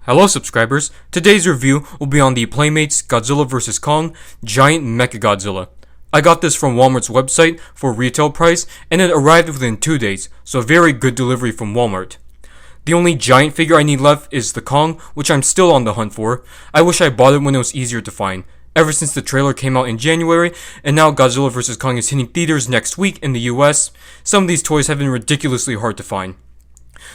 Hello subscribers, today's review will be on the Playmates Godzilla vs. Kong Giant Mechagodzilla. I got this from Walmart's website for retail price and it arrived within 2 days, so very good delivery from Walmart. The only giant figure I need left is the Kong, which I'm still on the hunt for. I wish I bought it when it was easier to find. Ever since the trailer came out in January, and now Godzilla vs. Kong is hitting theaters next week in the US, some of these toys have been ridiculously hard to find.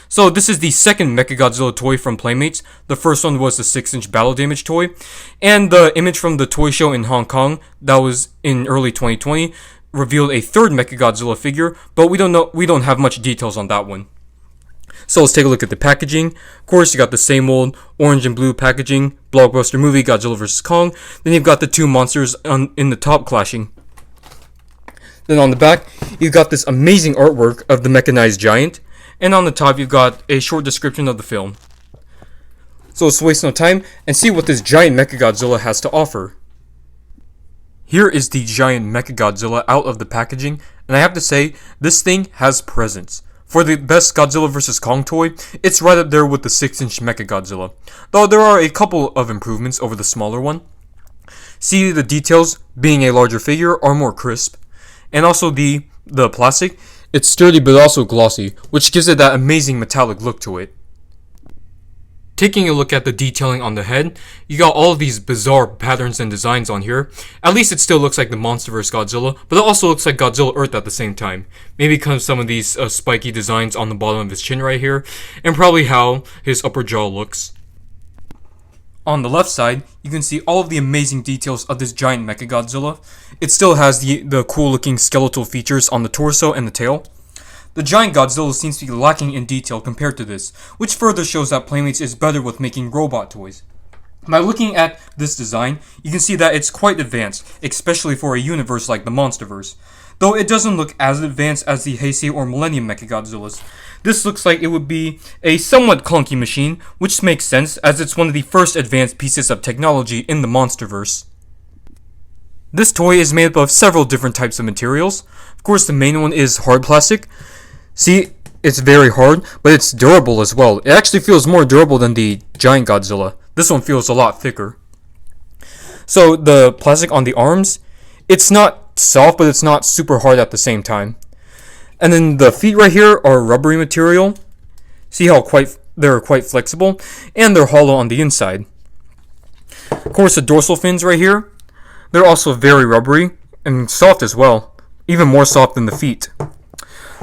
So this is the second Mechagodzilla toy from Playmates. The first one was the 6-inch battle damage toy, and the image from the toy show in Hong Kong that was in early 2020 revealed a third Mechagodzilla figure, but we don't have much details on that one. So let's take a look at the packaging. Of course, you got the same old orange and blue packaging, blockbuster movie Godzilla vs. Kong. Then you've got the two monsters in the top clashing. Then on the back, you've got this amazing artwork of the mechanized giant. And on the top, you've got a short description of the film. So let's waste no time and see what this giant Mechagodzilla has to offer. Here is the giant Mechagodzilla out of the packaging, and I have to say, this thing has presence. For the best Godzilla vs. Kong toy, it's right up there with the 6-inch Mechagodzilla, though there are a couple of improvements over the smaller one. See, the details, being a larger figure, are more crisp, and also the plastic. It's sturdy but also glossy, which gives it that amazing metallic look to it. Taking a look at the detailing on the head, you got all of these bizarre patterns and designs on here. At least it still looks like the Monster vs. Godzilla, but it also looks like Godzilla Earth at the same time. Maybe because of some of these spiky designs on the bottom of his chin right here, and probably how his upper jaw looks. On the left side, you can see all of the amazing details of this giant Mechagodzilla. It still has the cool looking skeletal features on the torso and the tail. The giant Godzilla seems to be lacking in detail compared to this, which further shows that Playmates is better with making robot toys. By looking at this design, you can see that it's quite advanced, especially for a universe like the Monsterverse. Though it doesn't look as advanced as the Heisei or Millennium Mechagodzillas. This looks like it would be a somewhat clunky machine, which makes sense as it's one of the first advanced pieces of technology in the Monsterverse. This toy is made up of several different types of materials. Of course, the main one is hard plastic. See, it's very hard, but it's durable as well. It actually feels more durable than the giant Godzilla. This one feels a lot thicker. So the plastic on the arms, it's not soft, but it's not super hard at the same time. And then the feet right here are rubbery material. See how they're quite flexible, and they're hollow on the inside. Of course, the dorsal fins right here, they're also very rubbery and soft as well, even more soft than the feet.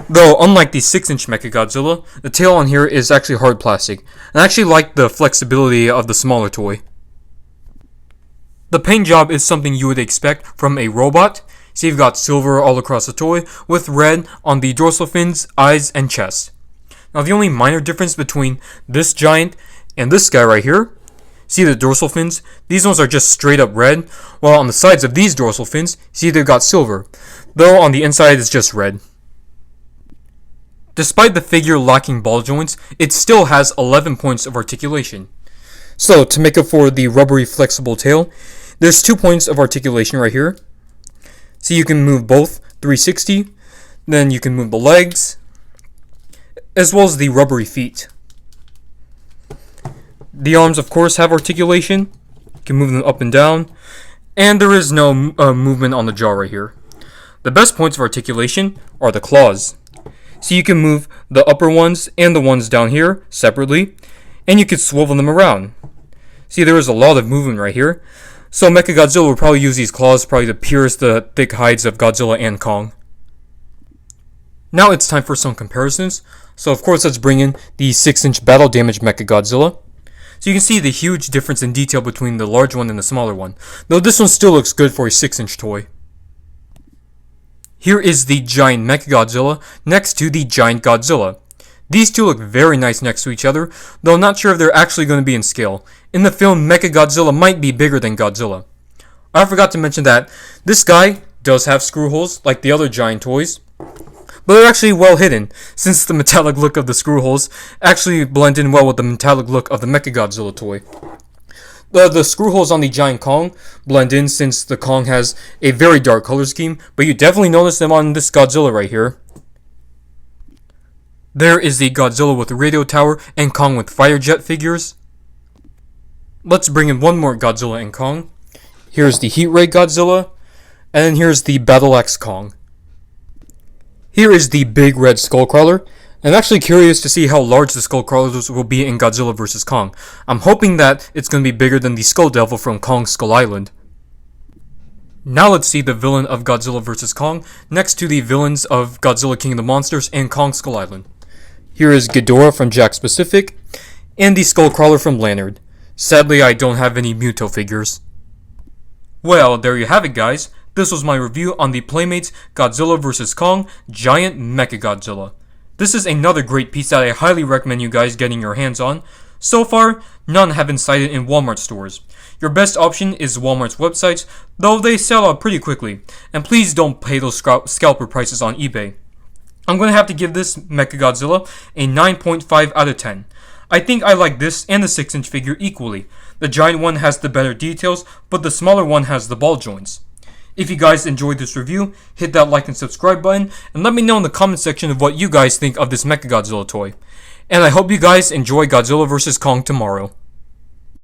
Though, unlike the 6-inch Mechagodzilla, the tail on here is actually hard plastic, and I actually like the flexibility of the smaller toy. The paint job is something you would expect from a robot. See, you've got silver all across the toy, with red on the dorsal fins, eyes, and chest. Now, the only minor difference between this giant and this guy right here, see the dorsal fins? These ones are just straight up red, while on the sides of these dorsal fins, see they've got silver, though on the inside it's just red. Despite the figure lacking ball joints, it still has 11 points of articulation. So, to make up for the rubbery flexible tail, there's 2 points of articulation right here. So you can move both 360, then you can move the legs, as well as the rubbery feet. The arms, of course, have articulation. You can move them up and down, and there is no movement on the jaw right here. The best points of articulation are the claws. So you can move the upper ones and the ones down here separately, and you can swivel them around. See, there is a lot of movement right here. So Mechagodzilla will probably use these claws probably to pierce the thick hides of Godzilla and Kong. Now it's time for some comparisons. So of course let's bring in the 6-inch battle damage Mechagodzilla. So you can see the huge difference in detail between the large one and the smaller one, though this one still looks good for a 6-inch toy. Here is the giant Mechagodzilla next to the giant Godzilla. These two look very nice next to each other, though I'm not sure if they're actually going to be in scale. In the film, Mechagodzilla might be bigger than Godzilla. I forgot to mention that this guy does have screw holes like the other giant toys, but they're actually well hidden, since the metallic look of the screw holes actually blend in well with the metallic look of the Mechagodzilla toy. The screw holes on the giant Kong blend in since the Kong has a very dark color scheme, but you definitely notice them on this Godzilla right here. There is the Godzilla with the radio tower and Kong with fire jet figures. let's bring in one more Godzilla and Kong. Here's the Heat Ray Godzilla, and then here's the Battle Axe Kong. Here is the big red Skullcrawler. I'm actually curious to see how large the Skullcrawlers will be in Godzilla vs. Kong. I'm hoping that it's going to be bigger than the Skull Devil from Kong Skull Island. Now let's see the villain of Godzilla vs. Kong next to the villains of Godzilla King of the Monsters and Kong Skull Island. Here is Ghidorah from Jakks Pacific, and the Skullcrawler from Leonard. Sadly, I don't have any Muto figures. Well, there you have it, guys. This was my review on the Playmates Godzilla vs. Kong Giant Mechagodzilla. This is another great piece that I highly recommend you guys getting your hands on. So far, none have been cited in Walmart stores. Your best option is Walmart's websites, though they sell out pretty quickly. And please don't pay those scalper prices on eBay. I'm going to have to give this Mechagodzilla a 9.5 out of 10. I think I like this and the 6-inch figure equally. The giant one has the better details, but the smaller one has the ball joints. If you guys enjoyed this review, hit that like and subscribe button, and let me know in the comment section of what you guys think of this Mechagodzilla toy. And I hope you guys enjoy Godzilla vs. Kong tomorrow.